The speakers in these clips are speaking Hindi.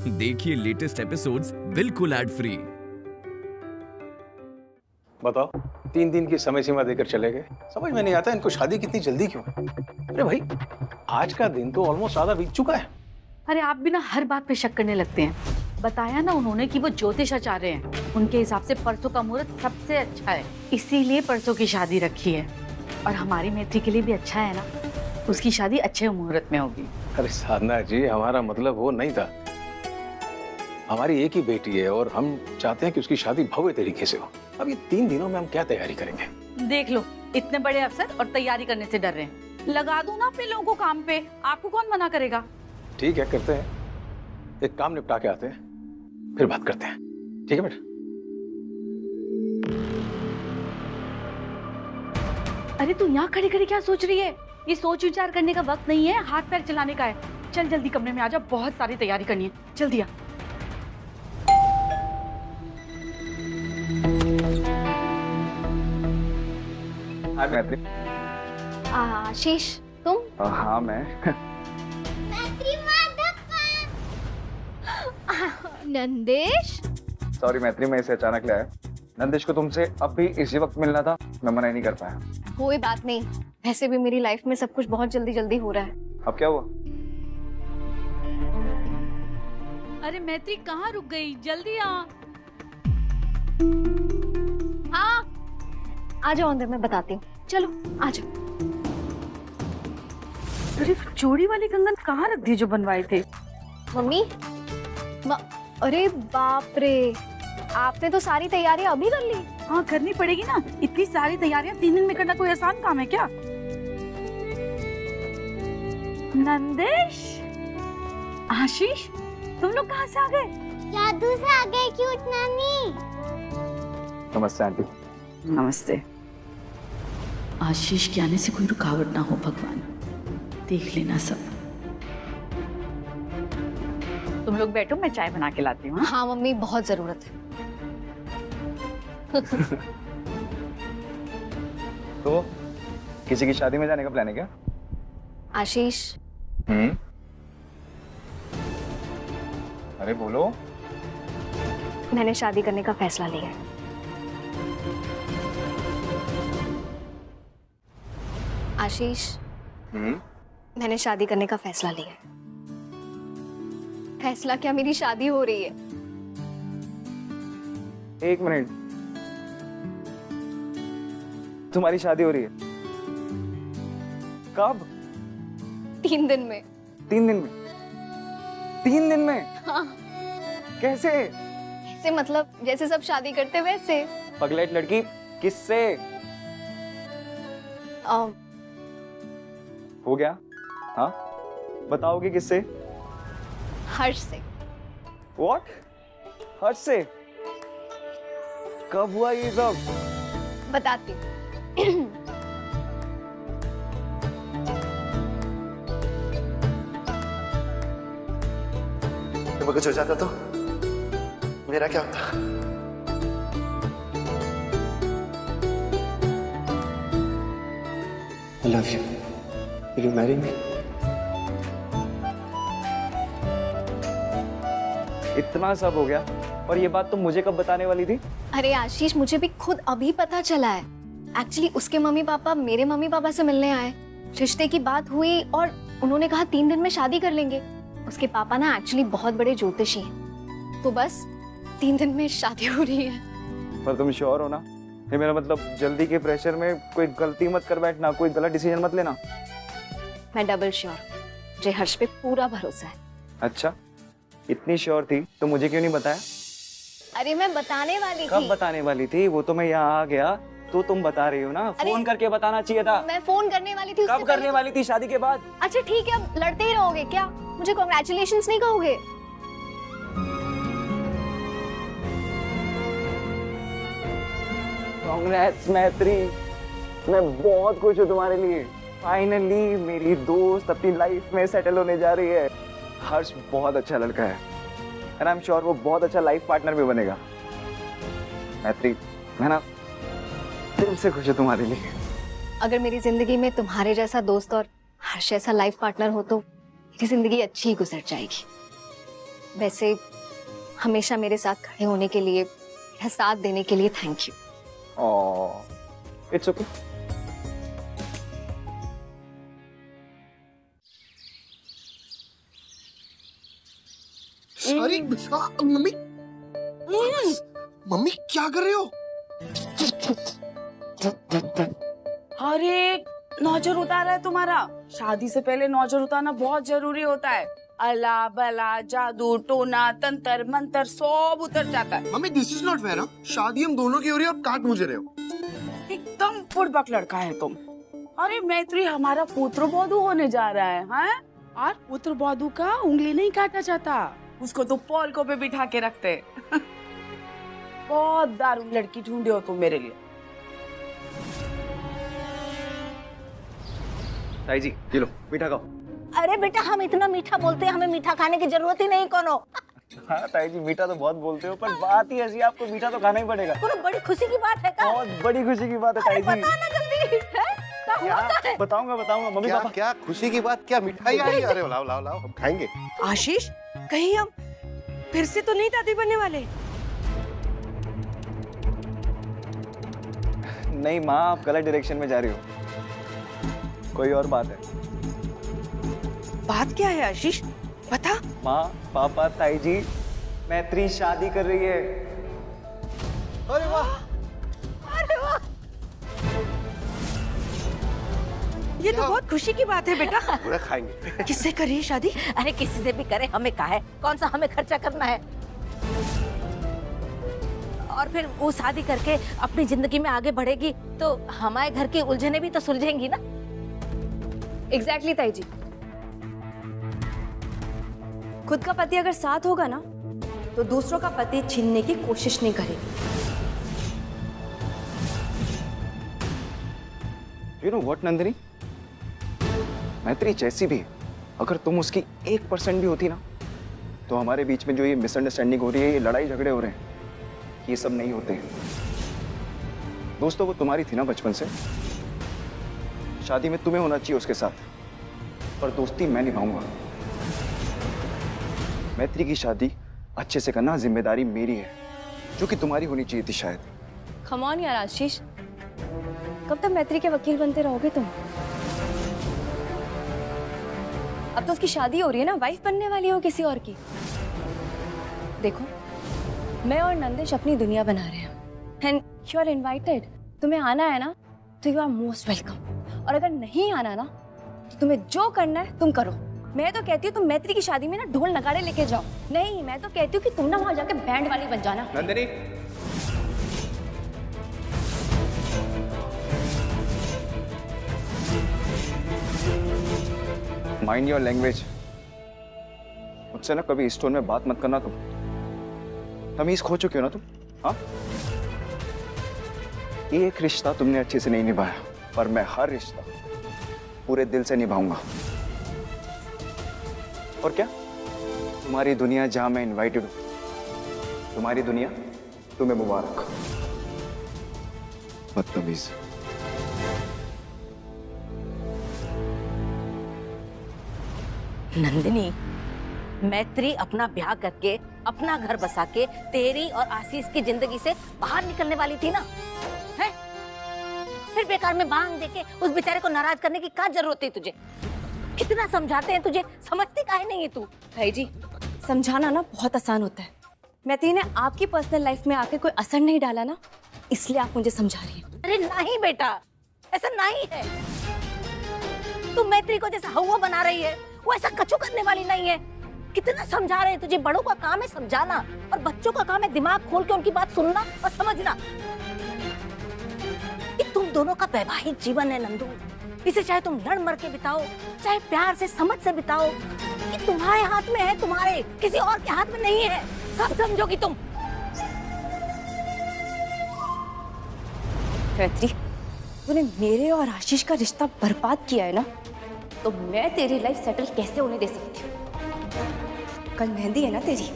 देखिए लेटेस्ट एपिसोड्स बिल्कुल एड फ्री। बताओ, 3 दिन की समय सीमा देकर चले गए। समझ में नहीं आता इनको शादी कितनी जल्दी क्यों? अरे भाई, आज का दिन तो ऑलमोस्ट आधा बीत चुका है। अरे आप भी ना हर बात पे शक करने लगते हैं। बताया ना उन्होंने कि वो ज्योतिषाचार्य हैं। उनके हिसाब से परसों का मुहूर्त सबसे अच्छा है, इसीलिए परसों की शादी रखी है। और हमारी मैत्री के लिए भी अच्छा है ना, उसकी शादी अच्छे मुहूर्त में होगी। अरे साधना जी, हमारा मतलब वो नहीं था। हमारी एक ही बेटी है और हम चाहते हैं कि उसकी शादी भव्य तरीके से हो। अब ये 3 दिनों में हम क्या तैयारी करेंगे? देख लो, इतने बड़े अफसर और तैयारी करने से डर रहे हैं। लगा दो ना अपने लोगों को काम पे, आपको कौन मना करेगा? ठीक है, करते हैं। एक काम निपटा के आते हैं, फिर बात करते हैं। ठीक है बेटा? अरे तू यहाँ खड़ी खड़ी क्या सोच रही है? ये सोच विचार करने का वक्त नहीं है, हाथ पैर चलाने का है। चल जल्दी कमरे में आ जा, बहुत सारी तैयारी करनी है। जल्दी आ। मैत्री। आशीष, तुम? हाँ मैं। नंदेश? सॉरी मैत्री, मैं इसे अचानक लाया। नंदेश को तुमसे अब भी इसी वक्त मिलना था, मैं मना ही नहीं कर पाया। कोई बात नहीं, वैसे भी मेरी लाइफ में सब कुछ बहुत जल्दी जल्दी हो रहा है। अब क्या हुआ? अरे मैत्री कहाँ रुक गई? जल्दी आ। हाँ, आ जाओ अंदर, मैं बताती हूँ। चलो आ जाओ। अरे चूड़ी वाली कंगन कहाँ रख दी जो बनवाए थे? मम्मी, अरे बाप रे, आपने तो सारी तैयारियां अभी कर ली? हाँ करनी पड़ेगी ना, इतनी सारी तैयारियां 3 दिन में करना कोई आसान काम है क्या? नंदेश, आशीष, तुम लोग कहाँ से आ गए? जादू से आ गए क्यूट नानी। नमस्ते आंटी। नमस्ते। आशीष के आने से कोई रुकावट ना हो भगवान, देख लेना सब। तुम लोग बैठो, मैं चाय बना के लाती हूँ। हाँ मम्मी, बहुत जरूरत है। तो किसी की शादी में जाने का प्लान है क्या? आशीष। अरे बोलो। मैंने शादी करने का फैसला लिया है। आशीष, मैंने शादी करने का फैसला लिया है। फैसला क्या, मेरी शादी हो रही है। एक मिनट, तुम्हारी शादी हो रही है? कब? 3 दिन में। 3 दिन में? 3 दिन में? हाँ। कैसे? ऐसे मतलब जैसे सब शादी करते वैसे। पगलेट लड़की, किससे? हो गया? हाँ बताओगे किससे? हर्ष से। What? हर्ष से? कब हुआ ये सब? बताती हूँ। तो कुछ हो जाता तो मेरा क्या होता? I love you. Will you marry me? इतना सब हो गया और ये बात तुम मुझे कब बताने वाली थी? अरे आशीष, मुझे भी खुद अभी पता चला है। एक्चुअली उसके मम्मी पापा मेरे मम्मी पापा से मिलने आए, रिश्ते की बात हुई और उन्होंने कहा 3 दिन में शादी कर लेंगे। उसके पापा ना एक्चुअली बहुत बड़े ज्योतिषी हैं, तो बस 3 दिन में शादी हो रही है। पर तुम श्योर हो ना? ये मेरा मतलब जल्दी के प्रेशर में कोई गलती मत कर बैठना, कोई गलत डिसीजन मत लेना। मैं डबल श्योर, मुझे हर्ष पे पूरा भरोसा है। अच्छा, इतनी श्योर थी तो मुझे क्यों नहीं बताया? अरे मैं बताने वाली थी। कब बताने वाली थी? वो तो मैं यहाँ आ गया तो तुम बता रही हो ना, फोन करके बताना चाहिए था। मैं फोन करने वाली थी। कब करने वाली थी? शादी के बाद। अच्छा ठीक है, अब लड़ते ही रहोगे क्या? मुझे कॉन्ग्रेचुलेशंस नहीं कहोगे? कांग्रेट्स मैत्री, मैं बहुत खुश हूँ तुम्हारे लिए। फाइनली मेरी दोस्त अपनी लाइफ में सेटल होने जा रही है। हर्ष बहुत अच्छा लड़का है एंड आई एम श्योर वो बहुत अच्छा लाइफ पार्टनर भी बनेगा। मैत्री, मैं ना दिल से खुश हूँ तुम्हारे लिए। अगर मेरी जिंदगी में तुम्हारे जैसा दोस्त और हर्ष जैसा लाइफ पार्टनर हो तो मेरी जिंदगी अच्छी गुजर जाएगी। वैसे हमेशा मेरे साथ खड़े होने के लिए, मेरा साथ देने के लिए थैंक यू। It's okay. अरे मम्मी मम्मी क्या कर रहे हो? अरे नौजर उतारा है तुम्हारा। शादी से पहले नौजर उतारना बहुत जरूरी होता है। अला बला जादू टोना तंत्र मंत्र सब उतर जाता है। Mummy this is not fair. शादी हम दोनों की हो रही है और काट मुझे रहे हो। एकदम फुटबक लड़का है तुम। अरे मैत्री हमारा पुत्र बधू होने जा रहा है, हाँ? और पुत्र बधू का उंगली नहीं काटा जाता, उसको तो पलकों पे बिठा के रखते। बहुत दारुण लड़की ढूंढे हो तुम मेरे लिए। ताई जी ये लो मीठा खाओ। अरे बेटा हम इतना मीठा बोलते हैं, हमें मीठा खाने की जरूरत ही नहीं कोनो। हाँ ताई जी मीठा तो बहुत बोलते हो, पर बात ही ऐसी है, आपको मीठा तो खाना ही पड़ेगा। कोनो बड़ी खुशी की बात है का? बहुत बड़ी खुशी की बात है ताई जी। बताना जल्दी है? क्या होता है? बताऊंगा मम्मी क्या पापा। क्या खुशी की बात? क्या मिठाई आई है? अरे लाओ लाओ लाओ हम खाएंगे। आशीष कहीं हम फिर से तो नहीं दादी बनने वाले? नहीं माँ, आप गलत डायरेक्शन में जा रही हो, कोई और बात है। बात क्या है आशीष, बता। माँ पापा ताई जी, मैत्री शादी कर रही है। अरे वाह, अरे वाह, ये तो बहुत खुशी की बात है बेटा। पूरा खाएंगे। किससे करी है शादी? अरे किसी से भी करे, हमें क्या है, कौन सा हमें खर्चा करना है। और फिर वो शादी करके अपनी जिंदगी में आगे बढ़ेगी तो हमारे घर की उलझने भी तो सुलझेंगी ना। एग्जैक्टली ताई जी। खुद का पति अगर साथ होगा ना तो दूसरों का पति छीनने की कोशिश नहीं करेगी। यू नो व्हाट नंदिनी, मैत्री जैसी भी अगर तुम उसकी 1% भी होती ना, तो हमारे बीच में जो ये मिसअंडरस्टैंडिंग हो रही है, ये लड़ाई झगड़े हो रहे हैं, ये सब नहीं होते। दोस्तों वो तुम्हारी थी ना बचपन से, शादी में तुम्हें होना चाहिए उसके साथ, पर दोस्ती मैं निभाऊंगा। मैत्री की शादी अच्छे से करना जिम्मेदारी मेरी है, जो कि तुम्हारी होनी चाहिए थी शायद। कम ऑन यार आशीष, कब तक मैत्री के वकील बनते रहोगे तुम? अब तो उसकी शादी हो रही है ना, वाइफ बनने वाली हो किसी और की। देखो मैं और नंदिश अपनी दुनिया बना रहे हैं एंड यू आर इनवाइटेड। तुम्हें आना है ना तो यू आर मोस्ट वेलकम, और अगर नहीं आना ना तो तुम्हें जो करना है तुम करो। मैं तो कहती हूँ तुम मैत्री की शादी में ना ढोल नगाड़े लेके जाओ। नहीं, मैं तो कहती हूँ कि तुम ना वहां जाके बैंड वाली बन जाना। Nandini mind your language. मुझसे ना कभी इस टोन में बात मत करना तुम, तमीज खो चुके हो ना तुम। हाँ, एक रिश्ता तुमने अच्छे से नहीं निभाया, पर मैं हर रिश्ता पूरे दिल से निभाऊंगा। और क्या, तुम्हारी दुनिया जहां मैं इनवाइटेड हूं, तुम्हारी दुनिया तुम्हें मुबारक। बदतमीज। नंदिनी, मैत्री अपना ब्याह करके अपना घर बसा के तेरी और आशीष की जिंदगी से बाहर निकलने वाली थी ना, है? फिर बेकार में बांध देके उस बेचारे को नाराज करने की क्या जरूरत है तुझे? कितना समझाते हैं तुझे, समझती काहे नहीं है तू? भाई जी समझाना ना बहुत आसान होता है। मैत्री ने आपकी पर्सनल लाइफ में आके कोई असर नहीं डाला ना, इसलिए आप मुझे समझा रही हैं। अरे नहीं बेटा, ऐसा नहीं है। तुम मैत्री को जैसा हवा बना रही है, वो ऐसा कछु करने वाली नहीं है। कितना समझा रहे हैं तुझे, बड़ों का काम है समझाना और बच्चों का काम है दिमाग खोल के उनकी बात सुनना और समझना। ये तुम दोनों का वैवाहिक जीवन है नंदू, इसे चाहे तुम लड़ मर के बिताओ, चाहे प्यार से समझ से बिताओ। ये तुम्हारे हाथ में है, तुम्हारे, किसी और के हाथ में नहीं है। कब समझोगी तुम? मैत्री, तूने मेरे और आशीष का रिश्ता बर्बाद किया है ना, तो मैं तेरी लाइफ सेटल कैसे होने दे सकती हूँ? कल मेहंदी है ना तेरी,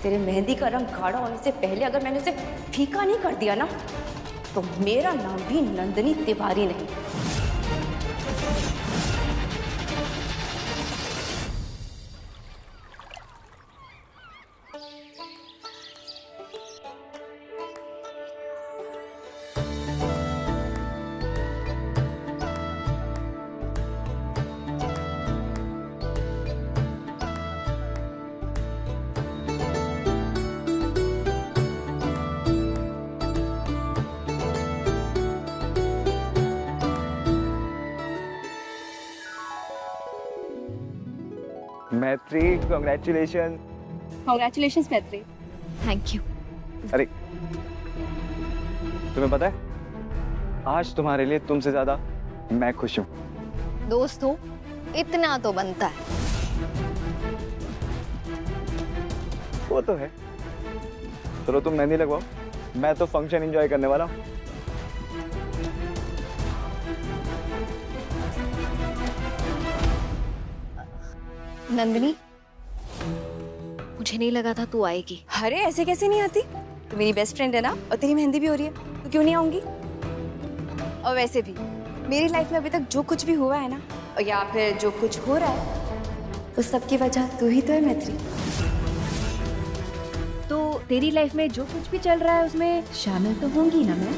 तेरे मेहंदी का रंग गाढ़ा होने से पहले अगर मैंने उसे फीका नहीं कर दिया ना, तो मेरा नाम भी नंदिनी तिवारी नहीं। मैत्री, कॉन्ग्रेचुलेशन। कॉन्ग्रेचुलेशंस मैत्री। Thank you. अरे तुम्हें पता है, आज तुम्हारे लिए तुमसे ज्यादा मैं खुश हूँ। दोस्त हो इतना तो बनता है। वो तो है। चलो तुम मेहंदी लगवाओ, मैं तो फंक्शन एंजॉय करने वाला हूँ। नंदिनी, मुझे नहीं लगा था तू आएगी। अरे ऐसे कैसे नहीं आती? तू मेरी बेस्ट फ्रेंड है ना, और तेरी मेहंदी भी हो रही है, तो क्यों नहीं आऊंगी? और वैसे भी मेरी लाइफ में अभी तक जो कुछ भी हुआ है ना, और या फिर जो कुछ हो रहा है, उस सब की वजह तू ही तो है मैत्री। तो तेरी लाइफ में जो कुछ भी चल रहा है उसमें शामिल तो होंगी ना मैं?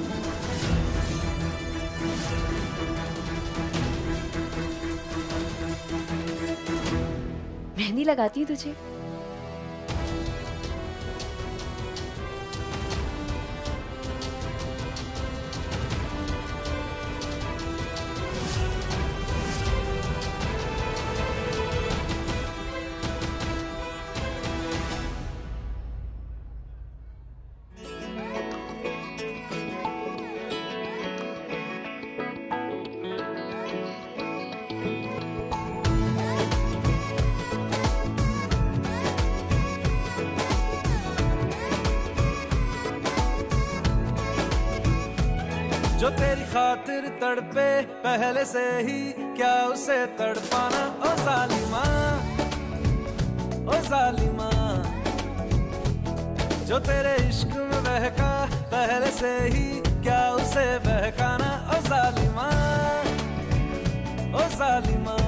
मेहंदी लगाती है तुझे? जो तेरी खातिर तड़पे पहले से ही, क्या उसे तड़पाना ओ जालिमा, ओ जालिमा। जो तेरे इश्क में बहका पहले से ही, क्या उसे बहकाना ओ जालिमा, ओ जालिमा।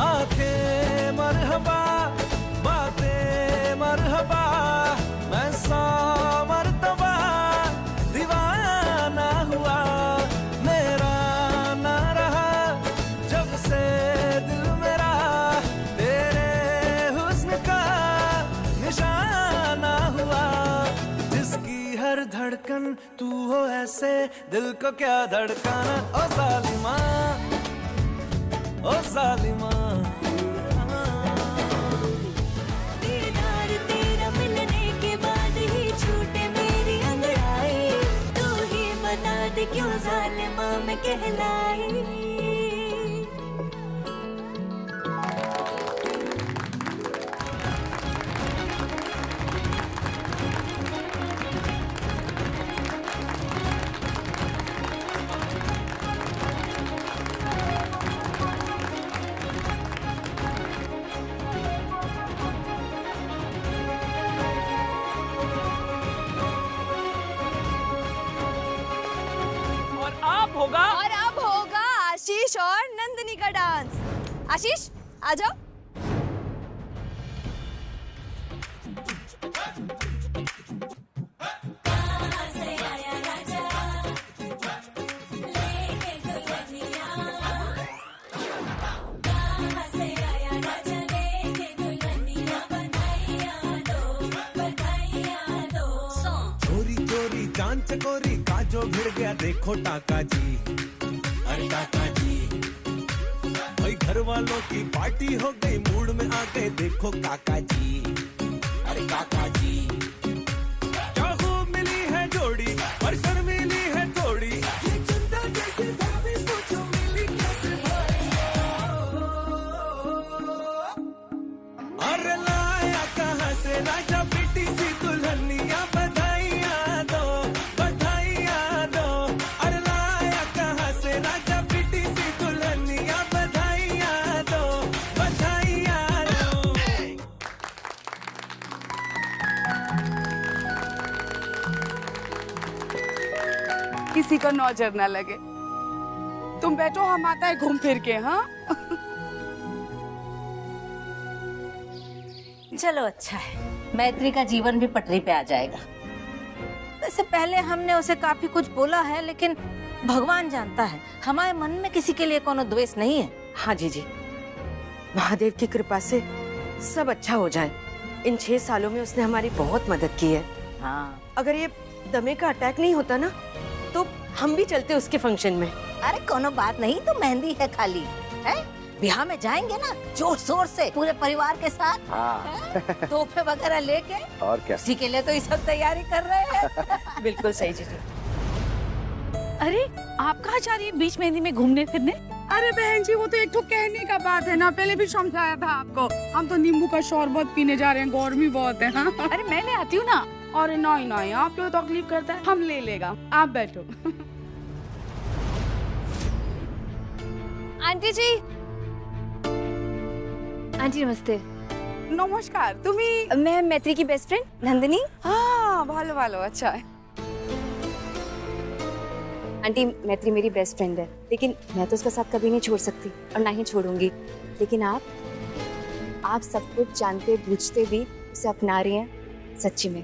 आंखें मरहबा, बातें मरहबा, मैं सौ मर्तबा दीवाना हुआ, मेरा ना रहा जब से दिल मेरा तेरे हुस्न का निशाना हुआ। जिसकी हर धड़कन तू हो ऐसे, दिल को क्या धड़काना ओ जालिमा, ओ जालिमा। क्यों जालिमा मैं कहलाई। और अब होगा आशीष और नंदिनी का डांस। आशीष आ जाओ। चांद चकोरी का जो भिड़ गया देखो टाका जी, अरे टाका जी। भाई घर वालों की पार्टी हो गई, मूड में आ गए देखो काका जी, अरे काका जी। क्या खूब मिली है जोड़ी, पर शर्मीली है थोड़ी, ये चंदा जैसे धावी सोचो मिली कैसे भाई। अरे लाया कहाँ से राजा बेटी सी दुल्हनिया, बधाइयाँ दो, बधाइयाँ दो। अरे लाया कहाँ से राजा बेटी सी दुल्हनिया, बधाइयाँ दो, बधाइयाँ दो। किसी को नजर ना लगे। तुम बैठो, हम आता है घूम फिर के। हाँ चलो अच्छा है, मैत्री का जीवन भी पटरी पे आ जाएगा। वैसे पहले हमने उसे काफी कुछ बोला है, लेकिन भगवान जानता है हमारे मन में किसी के लिए कोनो द्वेष नहीं है। हाँ जीजी, महादेव की कृपा से सब अच्छा हो जाए। इन 6 सालों में उसने हमारी बहुत मदद की है। हाँ, अगर ये दमे का अटैक नहीं होता ना, तो हम भी चलते उसके फंक्शन में। अरे कोनो बात नहीं, तो मेहंदी है खाली है, ब्याह में जाएंगे ना जोर शोर से पूरे परिवार के साथ। हाँ। तोहफे वगैरह लेके। और क्या, इसी के लिए तो ये सब तैयारी कर रहे हैं। बिल्कुल सही जीजू। अरे आप कहाँ जा रही हैं बीच मेहंदी में घूमने फिरने? अरे बहन जी, वो तो एक तो कहने का बात है ना, पहले भी समझाया था आपको। हम तो नींबू का शरबत पीने जा रहे हैं, गर्मी बहुत है। हाँ? अरे मैं ले आती हूँ ना। अरे नहीं नहीं, आप क्यों तकलीफ करता है, हम ले लेगा, आप बैठो। आंटी जी। आंटी नमस्ते। नमस्कार। तुम्ही? मैं मैत्री की बेस्ट फ्रेंड नंदिनी। हाँ, भालो भालो, अच्छा है। आंटी मैत्री मेरी बेस्ट फ्रेंड है, लेकिन मैं तो उसका साथ कभी नहीं छोड़ सकती और ना ही छोड़ूंगी। लेकिन आप सब कुछ जानते बूझते भी उसे अपना रही हैं। सच्ची में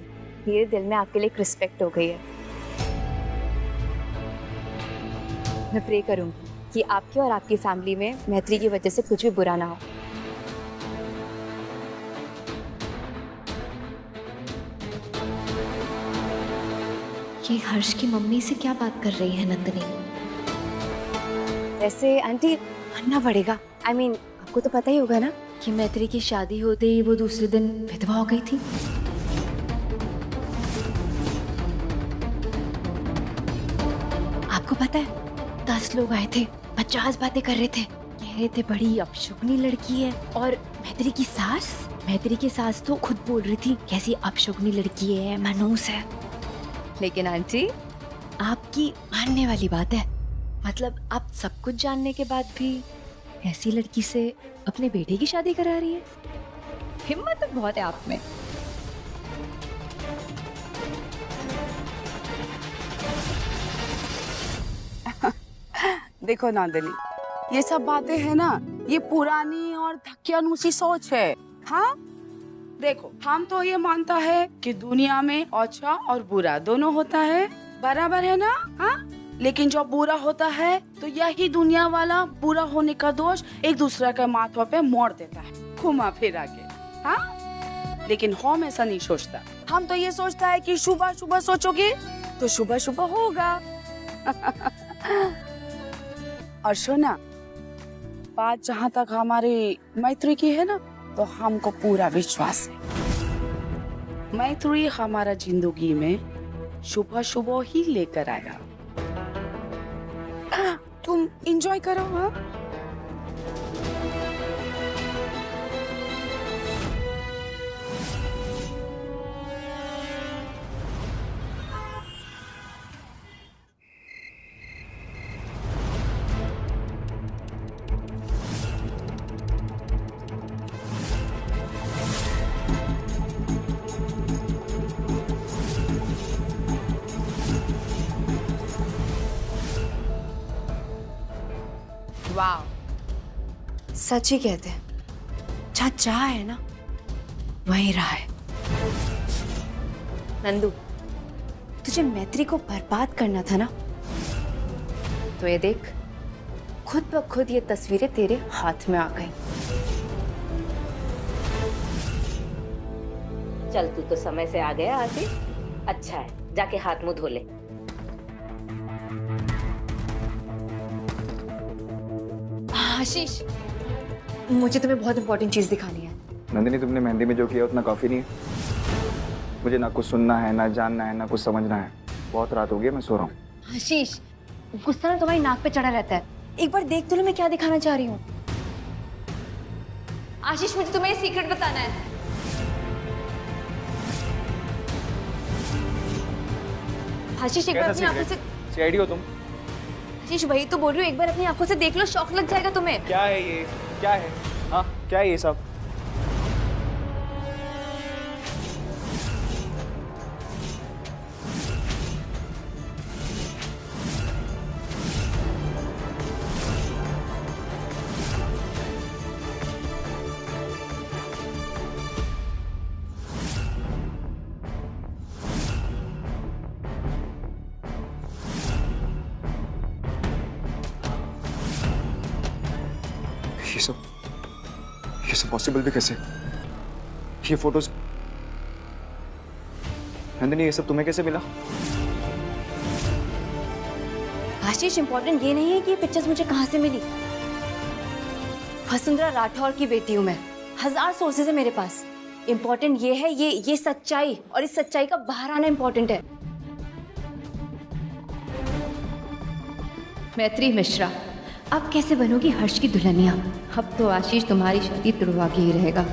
मेरे दिल में आपके लिए एक रिस्पेक्ट हो गई है। मैं प्रे करूंगी कि आपके और आपकी फैमिली में मैत्री की वजह से कुछ भी बुरा ना हो। ये हर्ष की मम्मी से क्या बात कर रही है नंदिनी? वैसे आंटी मानना पड़ेगा। I mean, आपको तो पता ही होगा ना कि मैत्री की शादी होते ही वो दूसरे दिन विधवा हो गई थी। आपको पता है 10 लोग आए थे, 50 बातें कर रहे थे, कह रहे थे बड़ी अपशुगनी लड़की है। और मैत्री की सास तो खुद बोल रही थी कैसी अपशुगनी लड़की है, मनूस है। लेकिन आंटी आपकी मानने वाली बात है, मतलब आप सब कुछ जानने के बाद भी ऐसी लड़की से अपने बेटे की शादी करा रही है। हिम्मत तो बहुत है आप में। देखो नंदिनी, ये सब बातें है ना, ये पुरानी और धक्यानुसी सोच है। हाँ देखो, हम तो ये मानता है कि दुनिया में अच्छा और बुरा दोनों होता है, बराबर है ना? हाँ, लेकिन जब बुरा होता है तो यही दुनिया वाला बुरा होने का दोष एक दूसरे के माथों पे मोड़ देता है, घुमा फिरा के। हाँ, लेकिन हम ऐसा नहीं सोचता। हम तो ये सोचता है कि सुबह सुबह सोचोगे तो सुबह सुबह होगा। और सुना, बात जहाँ तक हमारी मैत्री की है ना, तो हमको पूरा विश्वास है मैत्री हमारा जिंदगी में सुबह सुबह ही लेकर आएगा। तुम एंजॉय करो। हाँ, वाह, सच ही कहते हैं, जहाँ चाह है ना वही रहा है। नंदू, तुझे मैत्री को बर्बाद करना था ना, तो ये देख, खुद ब खुद ये तस्वीरें तेरे हाथ में आ गई। चल तू तो समय से आ गया आशीष। अच्छा है, जाके हाथ मुंह धो ले। आशीष, मुझे तुम्हें बहुत इंपॉर्टेंट चीज दिखानी है। नंदिनी, तुमने मेहंदी में जो किया उतना काफी नहीं है। मुझे ना कुछ सुनना है, ना जानना है, ना कुछ समझना है। बहुत रात हो गई, मैं सो रहा हूँ। आशीष, गुस्सा ना तुम्हारी नाक पे चढ़ा रहता है। एक बार देख तो लो मैं क्या दिखाना चाह रही हूँ। आशीष, मुझे तुम्हें सीक्रेट बताना है। आशीष, एक बार अपनी आंखों से। सीआईडी हो तुम? आशीष, वही तो बोल रही हूँ, एक बार अपनी आंखों से देख लो, शौक लग जाएगा तुम्हें। क्या है ये? क्या है? हाँ, क्या है ये सब? ये सब पॉसिबल भी कैसे? ये फोटोज, नंदिनी, ये सब तुम्हें कैसे मिला? आशीष, इंपॉर्टेंट ये नहीं है कि ये पिक्चर्स मुझे कहां से मिली। वसुंधरा राठौर की बेटी हूँ मैं। 1000 सोर्सेज है मेरे पास। इम्पोर्टेंट ये है, ये सच्चाई, और इस सच्चाई का बाहर आना इम्पोर्टेंट है। मैत्री मिश्रा, अब कैसे बनोगी हर्ष की दुल्हनिया? अब तो आशीष तुम्हारी शादी तुड़वा के ही रहेगा।